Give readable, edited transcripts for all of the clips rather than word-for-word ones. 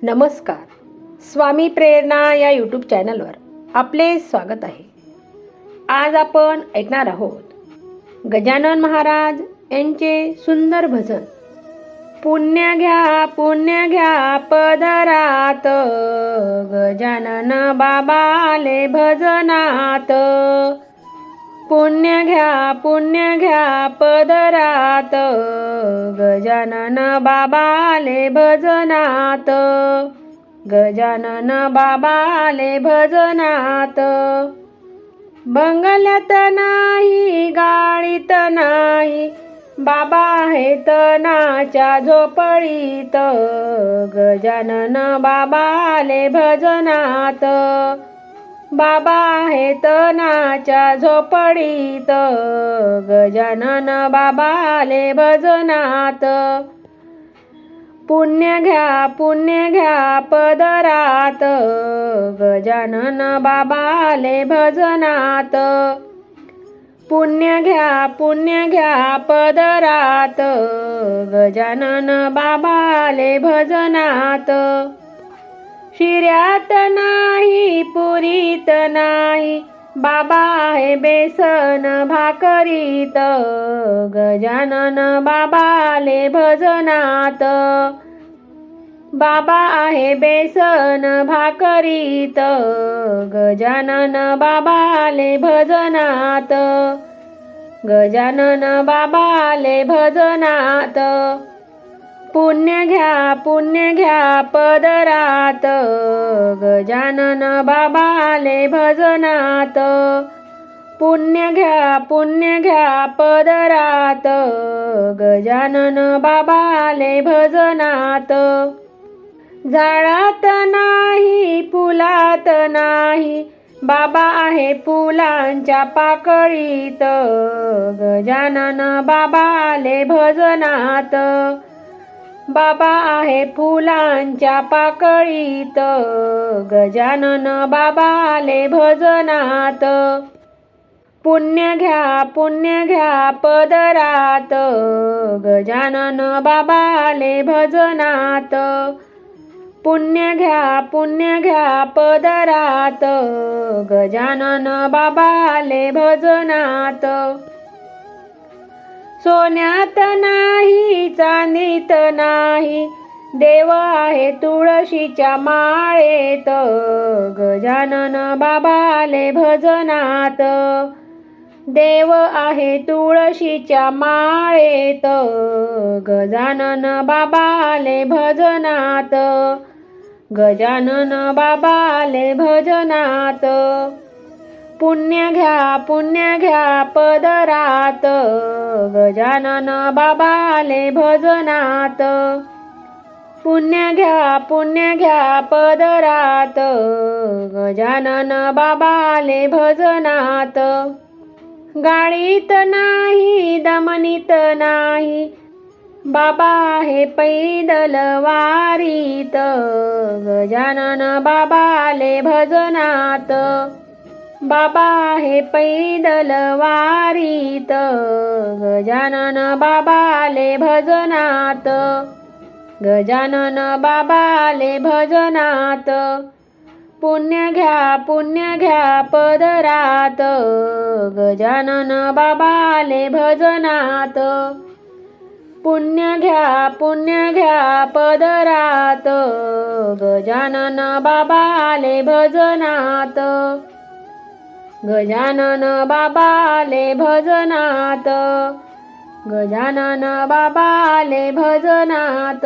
नमस्कार. स्वामी प्रेरणा या यूट्यूब चॅनलवर आपले स्वागत आहे. आज आपण ऐकणार आहोत गजानन महाराज यांचे सुंदर भजन. पुण्य घ्या पदरात, गजानन बाबाले भजनात. पुण्य घ्या पदरात, गजानन बाबाले भजनात. गजानन बाबाले भजनात. बंगल्यात नाही, गाडीत नाही, बाबा आहेत नाच्या झोपडीत. गजानन बाबाले भजनात. बाबा आहेत नाच्या झोपडीत. गजानन बाबाले भजनात. पुण्य घ्या पदरात, गजानन बाबाले भजनात. पुण्य घ्या पदरात, गजानन बाबाले भजनात. शिऱ्यात नाही, पुरीत नाही, बाबा आहे बेसन भाकरीत. गजानन बाबाले भजनात. बाबा आहे बेसन भाकरीत. गजानन बाबाले भजनात. गजानन बाबाले भजनात. पुण्य घ्या पदरात, गजानन बाबाले भजनात. पुण्य घ्या पदरात, गजानन बाबाले भजनात. झाडात नाही, फुलात नाही, बाबा आहे फुलांच्या पाकळीत. गजानन बाबाले भजनात. बाबा आहे फुलांच्या पाकळीत. गजानन बाबाले भजनात. पुण्य घ्या पदरात, गजानन बाबाले भजनात. पुण्य घ्या पदरात, गजानन बाबाले भजनात. सोन्यात नाही, चांदीत नाही, देव आहे तुळशीच्या माळेत. गजानन बाबाले भजनात. देव आहे तुळशीच्या माळेत. गजानन बाबाले भजनात. गजानन बाबाले भजनात. पुण्य घ्या पदरात, गजानन बाबाले भजनात. पुण्य घ्या पदरात, गजानन बाबाले भजनात. गाडीत नाही, दमनीत नाही, बाबा आहे पैदल वारीत. गजानन बाबाले भजनात. बाबा आहे पैदल वारीत. गजानन बाबाले भजनात. गजानन बाबाले भजनात. पुण्य घ्या पदरात, गजानन बाबाले भजनात. पुण्य घ्या पदरात, गजानन बाबाले भजनात. गजानन बाबाले भजनात. गजानन बाबाले भजनात.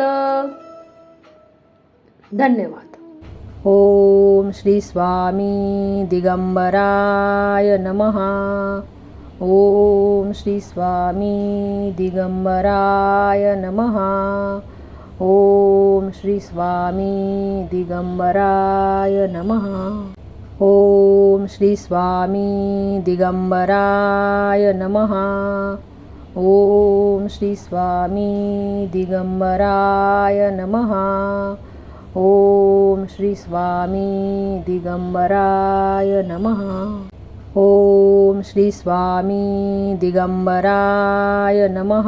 धन्यवाद. ओम श्री स्वामी दिगंबराय नमः. ओम श्री स्वामी दिगंबराय नमः. ओम श्री स्वामी दिगंबराय नमः. ओम श्री स्वामी दिगंबराय नमः. ओम श्री स्वामी दिगंबराय नमः. ओम श्री स्वामी दिगंबराय नमः. ओम श्री स्वामी दिगंबराय नमः.